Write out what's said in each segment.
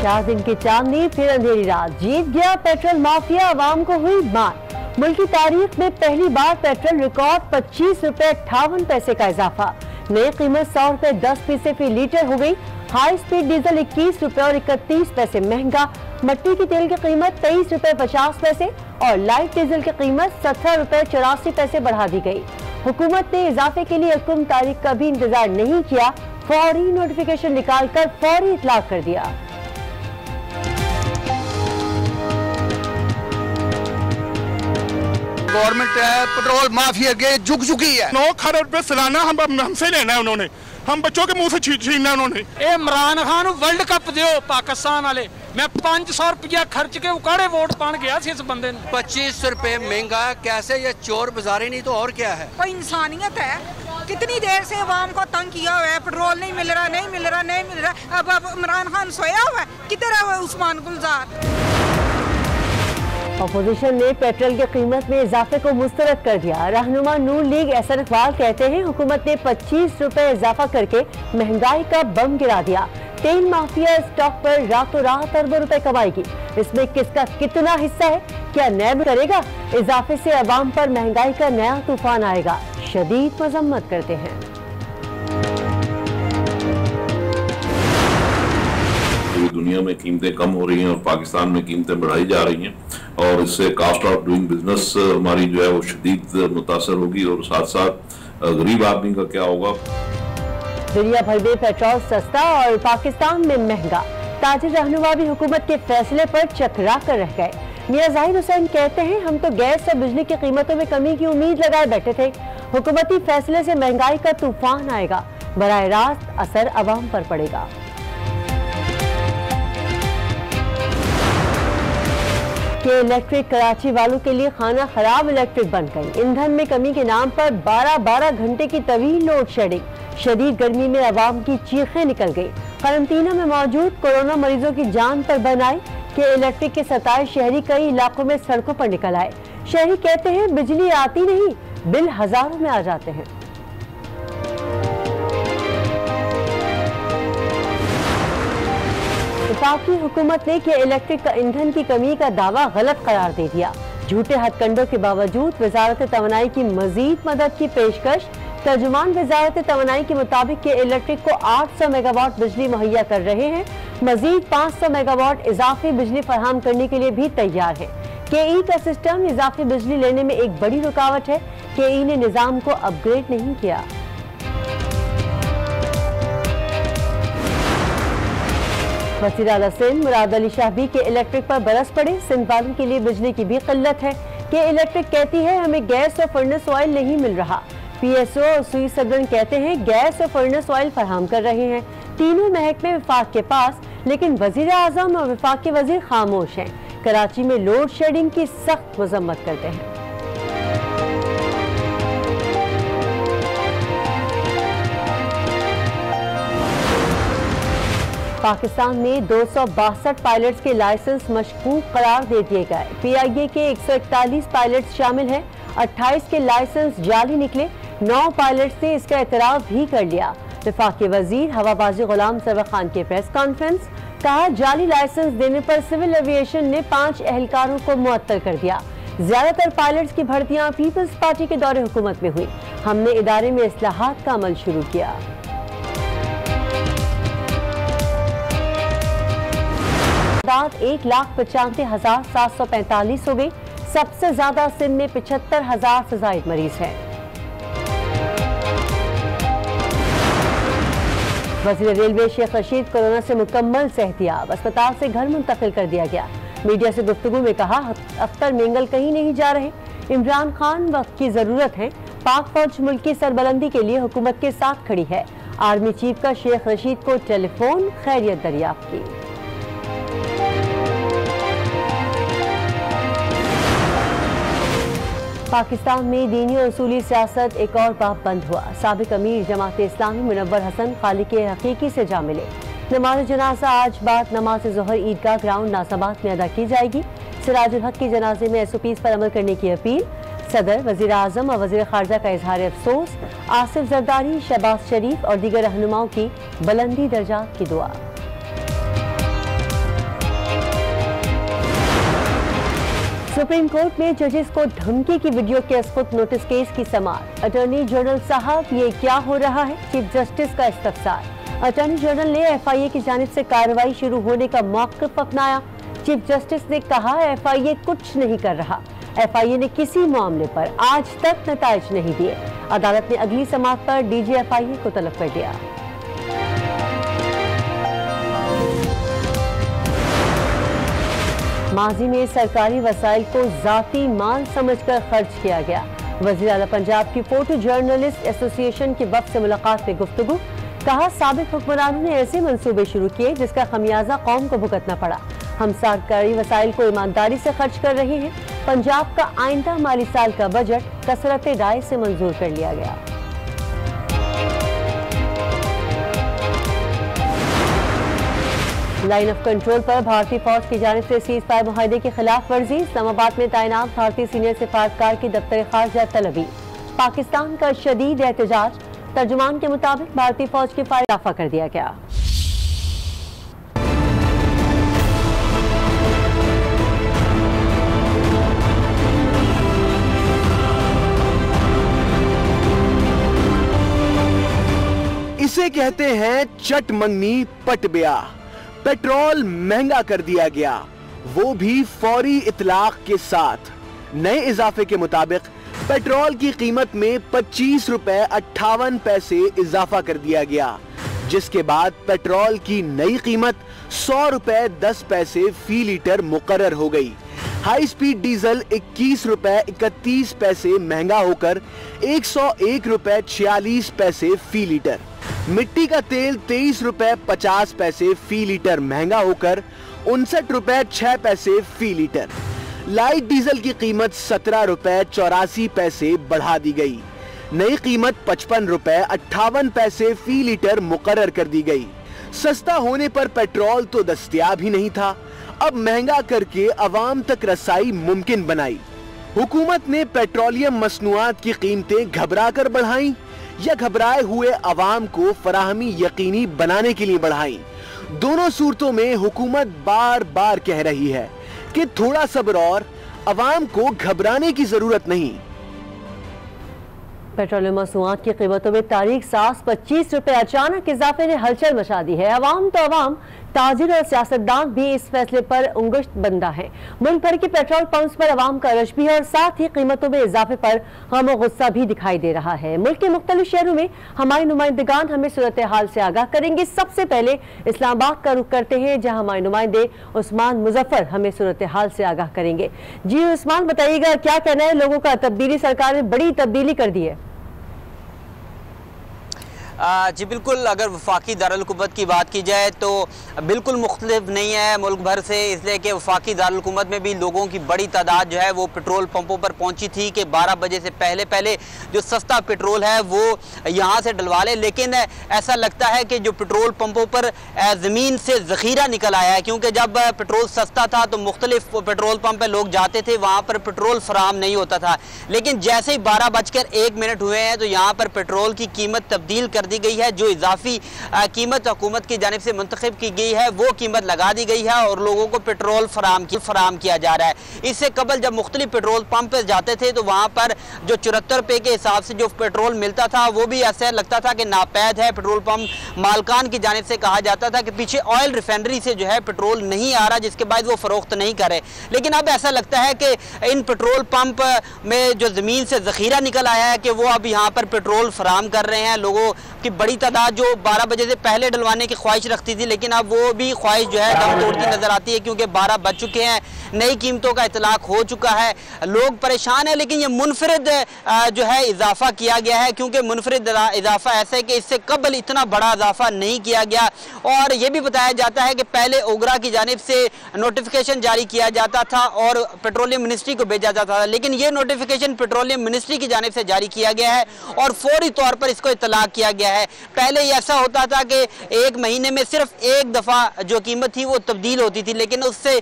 4 दिन की चांदनी फिर अंधेरी रात, जीत गया पेट्रोल माफिया, आवाम को हुई मार। मुल्क की तारीख में पहली बार पेट्रोल रिकॉर्ड 25 रुपए 58 पैसे का इजाफा, नई कीमत 100 रुपए 10 पैसे फी लीटर हो गई। हाई स्पीड डीजल 21 रुपए और 31 पैसे महंगा, मट्टी की तेल की कीमत 23 रुपए 50 पैसे और लाइट डीजल की कीमत 17 रुपए 84 पैसे बढ़ा दी गई। हुकूमत ने इजाफे के लिए 1 तारीख का भी इंतजार नहीं किया, फौरी नोटिफिकेशन निकालकर फौरी इतलाक कर दिया। गवर्नमेंट है, पेट्रोल माफिया के झुक चुकी है। 9 खरब रुपए सालाना हमसे लेना है उन्होंने, हम बच्चों के मुंह से छीनना है उन्होंने। इमरान खान वर्ल्ड कप दो पाकिस्तान वाले, मैं 500 रुपया खर्च के उकाड़े वोट पान गया इस बंदे ने। 25 रुपए महंगा, कैसे ये चोर बाजारी नहीं तो और क्या है। कोई इंसानियत है? कितनी देर से अवाम को तंग किया हुआ है, पेट्रोल नहीं मिल रहा, नहीं मिल रहा, नहीं मिल रहा। अब इमरान खान सोया हुआ है, किधर है वो उस्मान गुलजार। अपोजिशन ने पेट्रोल की कीमत में इजाफे को मुस्तरद कर दिया। रहनुमा नून लीग एहसन इकबाल कहते हैं हुकूमत ने 25 रुपए इजाफा करके महंगाई का बम गिरा दिया। तेल माफिया स्टॉक पर रातों रात अरबों रुपए कमाएगी, इसमें किसका कितना हिस्सा है, क्या नैब करेगा? इजाफे से अवाम पर महंगाई का नया तूफान आएगा, शदीद मजम्मत करते हैं। दुनिया में कीमतें कम हो रही हैं और पाकिस्तान में कीमतें बढ़ाई जा रही हैं और इससे कास्ट ऑफ डूइंग बिजनेस हमारी जो है वो शदीद मुतासर होगी और साथ साथ गरीब आदमी का क्या होगा। दुनिया भर में पेट्रोल सस्ता और पाकिस्तान में महंगा, ताजिर रहनुमा भी हुकूमत के फैसले पर चकरा कर रह गए। मियां जाहिर हुसैन कहते हैं हम तो गैस और बिजली की कीमतों में कमी की उम्मीद लगाए बैठे थे, हुकूमती फैसले से महंगाई का तूफान आएगा, बराह रास्त असर अवाम पर पड़ेगा। के इलेक्ट्रिक कराची वालों के लिए खाना खराब इलेक्ट्रिक बन गई। ईंधन में कमी के नाम पर 12-12 घंटे की तवील लोड शेडिंग, शदीद गर्मी में अवाम की चीखें निकल गई। करंटीना में मौजूद कोरोना मरीजों की जान पर बन आई कि इलेक्ट्रिक के सताए शहरी कई इलाकों में सड़कों पर निकल आए। शहरी कहते हैं बिजली आती नहीं, बिल हजारों में आ जाते हैं। वफाकी हुकूमत ने कि इलेक्ट्रिक का ईंधन की कमी का दावा गलत करार दे दिया। झूठे हथकंडों के बावजूद वजारत तवानाई की मजीद मदद की पेशकश। तर्जुमान वजारत तवानाई के मुताबिक कि इलेक्ट्रिक को 800 मेगावाट बिजली मुहैया कर रहे हैं, मजीद 500 मेगावाट इजाफी बिजली फराहम करने के लिए भी तैयार है। केई का सिस्टम इजाफी बिजली लेने में एक बड़ी रुकावट है। केई ने निजाम को अपग्रेड नहीं किया। वज़ीर आला सिंध मुराद अली शाह भी के इलेक्ट्रिक पर बरस पड़े। सिंध वालों के लिए बिजली की भी किल्लत है कि इलेक्ट्रिक कहती है हमें गैस और फर्नेस ऑयल नहीं मिल रहा। PSO और सुई सदन कहते हैं गैस और फर्नेस ऑयल फराहम कर रहे हैं। तीनों महकमे विफाक के पास, लेकिन वज़ीर आज़म और विफाक के वज़ीर खामोश हैं। कराची में लोड शेडिंग की सख्त मजम्मत करते हैं। पाकिस्तान में 262 पायलट्स के लाइसेंस मशकूक करार दे दिए गए। PIA के 141 पायलट्स शामिल हैं। 28 के लाइसेंस जाली निकले। 9 पायलट्स ने इसका एतराफ भी कर लिया। वफाकी वजीर हवाबाजी गुलाम सरवर खान की प्रेस कॉन्फ्रेंस, कहा जाली लाइसेंस देने पर सिविल एविएशन ने 5 एहलकारों को मुअत्तल कर दिया। ज्यादातर पायलट्स की भर्तियां पीपल्स पार्टी के दौरे हुकूमत में हुई। हमने इदारे में इस्लाहात का अमल शुरू किया। 1,95,745 हो गई। सबसे ज्यादा सिंध में 75,000 से जायद मरीज हैं। वज़ीर रेलवे शेख रशीद कोरोना से मुकम्मल सेहतियाब, अस्पताल से घर मुंतकिल कर दिया गया। मीडिया से गुफ्तगू में कहा अख्तर मेंगल कहीं नहीं जा रहे। इमरान खान वक्त की जरूरत है। पाक फौज मुल्क की सरबलंदी के लिए हुकूमत के साथ खड़ी है। आर्मी चीफ का शेख रशीद को टेलीफोन खैरियत दरियाफ्त की। पाकिस्तान में दीनी और उसूली सियासत एक और बाब बंद हुआ। साबिक अमीर जमात इस्लामी मुनव्वर हसन खालिक हकीकी से जा मिले। नमाज जनाजा आज बाद नमाज ज़ोहर ईदगाह ग्राउंड नासाबाद में अदा की जाएगी। सिराजुल हक के जनाजे में SOPs पर अमल करने की अपील। सदर, वज़ीर आज़म और वज़ीर ख़ारजा का इजहार अफसोस। आसिफ जरदारी, शहबाज शरीफ और दीगर रहनुमाओं की बुलंदी दर्जात की दुआ। सुप्रीम कोर्ट में जजेस को धमकी की वीडियो के अस्पत नोटिस केस की समाअत। अटॉर्नी जनरल साहब, ये क्या हो रहा है? चीफ जस्टिस का इस्तफसार। अटॉर्नी जनरल ने एफआईए की जानिब से कार्रवाई शुरू होने का मौक़िफ़ अपनाया। चीफ जस्टिस ने कहा, एफआईए कुछ नहीं कर रहा। एफआईए ने किसी मामले पर आज तक नताइज नहीं दिए। अदालत ने अगली समाअत पर डीजी एफआईए को तलब कर दिया। माजी में सरकारी वसाइल को जाती माल समझकर खर्च किया गया। वज़ीर आला पंजाब की फोटो जर्नलिस्ट एसोसिएशन के वफ़द से मुलाकात में गुफ्तगू। कहा, साबिक हुक्मरानों ने ऐसे मंसूबे शुरू किए जिसका खमियाजा कौम को भुगतना पड़ा। हम सरकारी वसाइल को ईमानदारी से खर्च कर रहे हैं। पंजाब का आइंदा माली साल का बजट कसरत राय से मंजूर कर लिया गया। लाइन ऑफ कंट्रोल पर भारतीय फौज की जानिब से सीज फायर मुआहदे की खिलाफ वर्जी। इस्लामाबाद में तैनात भारतीय सीनियर सिफारतकार की दफ्तर खारजा तलबी। पाकिस्तान का शदीद एहतजाज। तर्जुमान के मुताबिक भारतीय फौज की फायर इजाफा कर दिया गया। इसे कहते हैं चट मंगनी पट ब्याह। पेट्रोल महंगा कर दिया गया, वो भी फौरी इतलाक के साथ। नए इजाफे के मुताबिक पेट्रोल की कीमत में 25 रुपए 58 पैसे इजाफा कर दिया गया, जिसके बाद पेट्रोल की नई कीमत 100 रुपए 10 पैसे फी लीटर मुकर्रर हो गई। हाई स्पीड डीजल 21 रुपए 31 पैसे महंगा होकर 101 रुपए 46 पैसे फी लीटर। मिट्टी का तेल 23 रुपए 50 पैसे फी लीटर महंगा होकर 59 रुपए 6 पैसे फी लीटर। लाइट डीजल की कीमत 17 रुपए 84 पैसे बढ़ा दी गई। नई कीमत 55 रुपए 58 पैसे फी लीटर मुकर्रर कर दी गई। सस्ता होने पर पेट्रोल तो दस्तयाब ही नहीं था, अब महंगा करके अवाम तक रसाई मुमकिन बनाई। हुकूमत ने पेट्रोलियम मसनूआत की कीमतें घबरा कर बढ़ाई या घबराए हुए अवाम को फराहमी यकीनी बनाने के लिए बढ़ाई। दोनों सूरतों में हुकूमत बार बार कह रही है कि थोड़ा सब्र और अवाम को घबराने की जरूरत नहीं। पेट्रोलियम मसनूआत की कीमतों में तारीख सास 25 रुपए अचानक इजाफे ने हलचल मचा दी है। अवाम तो अवाम, ताजिर और सियासतदान भी इस फैसले पर उंगुश्त बंदा है। मुल्क भर के पेट्रोल पंप्स पर अवाम का रश भी है और साथ ही कीमतों में इजाफे पर गम और गुस्सा भी दिखाई दे रहा है। मुल्क के मुख्तलिफ शहरों में हमारे नुमाइंदगान हमें सूरत हाल से आगाह करेंगे। सबसे पहले इस्लामाबाद का रुख करते हैं, जहां हमारे नुमाइंदे उस्मान मुजफ्फर हमें सूरत हाल से आगाह करेंगे। जी उस्मान, बताइएगा क्या कहना है लोगों का? तब्दीली, सरकार ने बड़ी तब्दीली कर दी है। जी बिल्कुल, अगर वफाकी दारुल-हुकूमत की बात की जाए तो बिल्कुल मुख्तलिफ नहीं है मुल्क भर से, इसलिए कि वफाकी दारुल-हुकूमत में भी लोगों की बड़ी तादाद जो है वो पेट्रोल पंपों पर पहुंची थी कि 12 बजे से पहले जो सस्ता पेट्रोल है वो यहाँ से डलवा लें। लेकिन ऐसा लगता है कि जो पेट्रोल पंपों पर ज़मीन से ज़ख़ीरा निकल आया है, क्योंकि जब पेट्रोल सस्ता था तो मुख्तलिफ पेट्रोल पंप पर लोग जाते थे, वहाँ पर पेट्रोल फराम नहीं होता था। लेकिन जैसे ही 12:01 हुए हैं तो यहाँ पर पेट्रोल की कीमत तब्दील कर दी गई है। जो इजाफी कीमत हुकूमत की जानिब से मुंतखब की गई है वो कीमत लगा दी गई है और लोगों को पेट्रोल फराम किया जा रहा है। इससे कबल जब मुख्तलिफ पेट्रोल पंप पर जाते थे तो वहाँ पर जो 74 रुपये के हिसाब से जो पेट्रोल मिलता था वो भी ऐसा लगता था कि नापैद है। पेट्रोल पंप मालकान की जानिब से कहा जाता था कि पीछे ऑयल रिफाइनरी से जो है पेट्रोल नहीं आ रहा, जिसके बाद वो फरोख्त नहीं करे। लेकिन अब ऐसा लगता है कि इन पेट्रोल पंप में जो ज़मीन से ज़ख़ीरा निकल आया है कि वो अब यहाँ पर पेट्रोल फराम कर रहे हैं। लोगों की बड़ी तादाद जो 12 बजे से पहले डलवाने की ख्वाहिश रखती थी, लेकिन अब वो भी ख्वाहिश जो है दम तोड़ती नजर आती है, क्योंकि 12 बज चुके हैं, नई कीमतों का इतलाक हो चुका है, लोग परेशान हैं। लेकिन ये मुनफरिद जो है इजाफा किया गया है, क्योंकि मुनफरिद इजाफा ऐसा है कि इससे कबल इतना बड़ा इजाफा नहीं किया गया। और ये भी बताया जाता है कि पहले ओगरा की जानिब से नोटिफिकेशन जारी किया जाता था और पेट्रोलियम मिनिस्ट्री को भेजा जाता था, लेकिन ये नोटिफिकेशन पेट्रोलियम मिनिस्ट्री की जानिब से जारी किया गया है और फौरी तौर पर इसको इतलाक किया गया है। पहले ऐसा होता था कि एक महीने में सिर्फ एक दफ़ा जो कीमत थी वो तब्दील होती थी, लेकिन उससे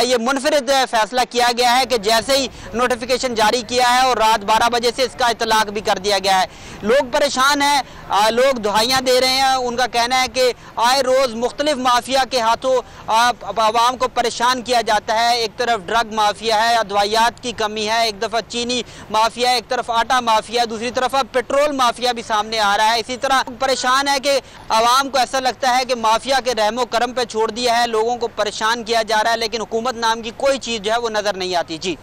ये मुनफरिद फैसला किया गया है कि जैसे ही नोटिफिकेशन जारी किया है और रात 12 बजे से इसका इतलाक भी कर दिया गया है। लोग परेशान हैं, लोग दुहाइयाँ दे रहे हैं। उनका कहना है कि आए रोज़ मुख्तलिफ माफिया के हाथों आवाम को परेशान किया जाता है। एक तरफ ड्रग माफिया है, अदवायात की कमी है, एक दफ़ा चीनी माफिया है, एक तरफ आटा माफिया, दूसरी तरफ अब पेट्रोल माफिया भी सामने आ रहा है। इसी तरह परेशान है कि आवाम को ऐसा लगता है कि माफिया के रहमो करम पे छोड़ दिया है, लोगों को परेशान किया जा रहा है, लेकिन हुकूमत नाम की कोई चीज़ जो है वो नज़र नहीं आती। जी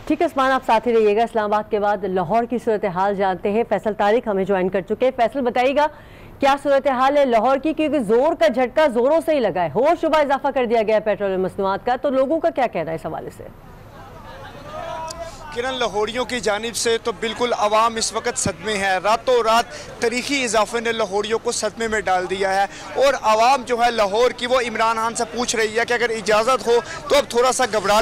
ठीक है उस्मान, आप साथ ही रहिएगा। इस्लामाबाद के बाद लाहौर की सूरत हाल जानते हैं। फैसल तारिक हमें ज्वाइन कर चुके हैं। फैसल बताइएगा क्या सूरत हाल है लाहौर की, क्योंकि जोर का झटका जोरों से ही लगा है, और सुबह इजाफा कर दिया गया है पेट्रोल मसनूआत का, तो लोगों का क्या कहना है इस हवाले से? किरण, लाहौरियों की जानिब से तो बिल्कुल आवाम इस वक्त सदमे है। रातों रात तारीखी इजाफे ने लाहौरियों को सदमे में डाल दिया है और आवाम जो है लाहौर की वो इमरान खान से पूछ रही है कि अगर इजाज़त हो तो अब थोड़ा सा घबरा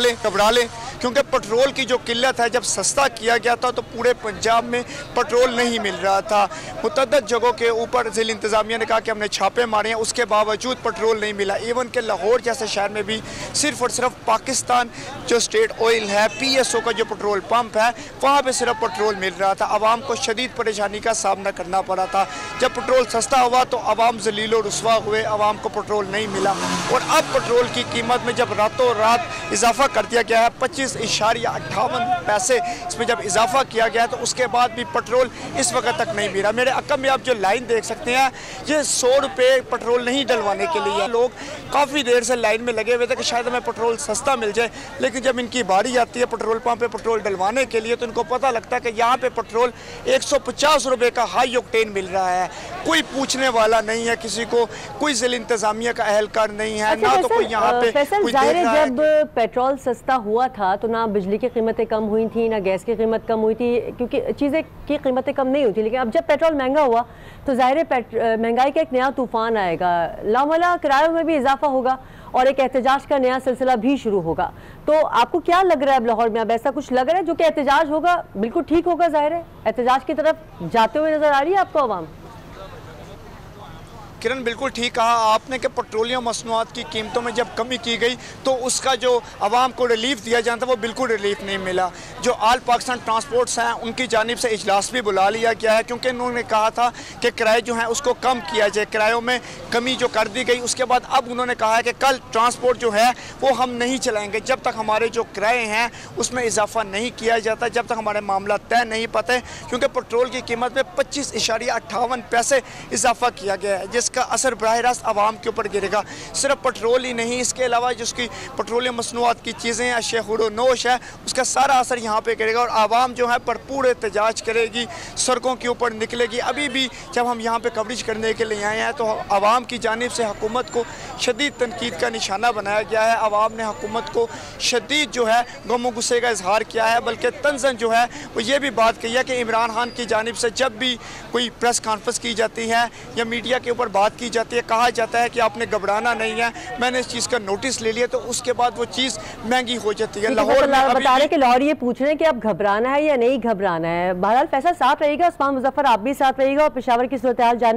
लें, क्योंकि पेट्रोल की जो किल्लत है, जब सस्ता किया गया था तो पूरे पंजाब में पेट्रोल नहीं मिल रहा था। मुतअद्दिद जगहों के ऊपर ज़िला इंतज़ामिया ने कहा कि हमने छापे मारे हैं, उसके बावजूद पेट्रोल नहीं मिला। इवन के लाहौर जैसे शहर में भी सिर्फ और सिर्फ पाकिस्तान जो स्टेट ऑयल है, PSO का जो पेट्रोल पंप है, वहाँ पे सिर्फ पेट्रोल मिल रहा था। आवाम को शदीद परेशानी का सामना करना पड़ा था। जब पेट्रोल सस्ता हुआ तो आवाम जलील और रुसवा हुए, आवाम को पेट्रोल नहीं मिला। और अब पेट्रोल की कीमत में जब रातों रात इजाफा कर दिया गया है, 25.58 पैसे इसमें जब इजाफा किया गया है, तो उसके बाद भी पेट्रोल इस वक्त तक नहीं मिला। मेरे अकम में आप जो लाइन देख सकते हैं, ये 100 रुपये पेट्रोल नहीं डलवाने के लिए। लोग काफ़ी देर से लाइन में लगे हुए थे कि शायद हमें पेट्रोल सस्ता मिल जाए, लेकिन जब इनकी बारी आती है पेट्रोल पंप पे पेट्रोल डलवाने के लिए तो इनको पता लगता है कि यहाँ पे पेट्रोल 150 रुपये का हाई ऑक्टेन मिल रहा है। कोई पूछने वाला नहीं है किसी को, कोई ज़िला इंतजामिया का अहलकार नहीं है, ना तो कोई यहाँ पे कोई देख रहा है। जब पेट्रोल सस्ता हुआ था तो ना बिजली की कीमतें कम हुई थी, ना गैस की कीमत कम हुई थी, क्योंकि चीज़ें की कीमतें कम नहीं होती। लेकिन अब जब पेट्रोल महंगा हुआ तो ज़ाहिर है महंगाई का एक नया तूफान आएगा, लामला किरायों में भी इजाफा होगा और एक एहतजाज का नया सिलसिला भी शुरू होगा। तो आपको क्या लग रहा है अब लाहौर में, अब ऐसा कुछ लग रहा है जो कि एहतजाज होगा, बिल्कुल ठीक होगा? ज़ाहिर है एहतजाज की तरफ जाते हुए नजर आ रही है आपको आवाम? किरण, बिल्कुल ठीक कहा आपने कि पेट्रोलियम मसनूआत की कीमतों में जब कमी की गई तो उसका जो आवाम को रिलीफ दिया जाता वो बिल्कुल रिलीफ नहीं मिला। जो आल पाकिस्तान ट्रांसपोर्ट्स हैं उनकी जानिब से इजलास भी बुला लिया गया है, क्योंकि उन्होंने कहा था कि किराए जो हैं उसको कम किया जाए, किरायों में कमी जो कर दी गई। उसके बाद अब उन्होंने कहा है कि कल ट्रांसपोर्ट जो है वो हम नहीं चलाएँगे जब तक हमारे जो किराए हैं उसमें इजाफा नहीं किया जाता, जब तक हमारे मामला तय नहीं पाते, क्योंकि पेट्रोल की कीमत में 25.58 पैसे इजाफा किया गया है, जिसका असर बराह रास्त आवाम के ऊपर गिरेगा। सिर्फ पेट्रोल ही नहीं, इसके अलावा जिसकी पेट्रोलियम मसनूआत की चीज़ें, अशिया नोश है, उसका सारा असर यहाँ पे गिरेगा और आवाम जो है भरपूर एहतजाज करेगी, सड़कों के ऊपर निकलेगी। अभी भी जब हम यहाँ पे कवरेज करने के लिए आए हैं तो आवाम की जानिब से हुकूमत को शदीद तनकीद का निशाना बनाया गया है। आवाम ने हुकूमत को शदीद जो है गम गुस्से का इजहार किया है, बल्कि तंजन जो है वो ये भी बात कही है कि इमरान खान की जानिब से जब भी कोई प्रेस कॉन्फ्रेंस की जाती है या मीडिया के ऊपर बात की जाती है, कहा जाता है कि आपने घबराना नहीं है, मैंने इस चीज़ का नोटिस ले लिया, तो उसके बाद वो चीज़ महंगी हो जाती है। लाहौर में बता रहे कि लाहौर ये पूछ रहे हैं कि अब घबराना है या नहीं घबराना है। बहरहाल फैसल साथ रहेगा, उस्मान मुजफ्फर आप भी साथ रहेगा और पेशावर की सूरत हाल जाने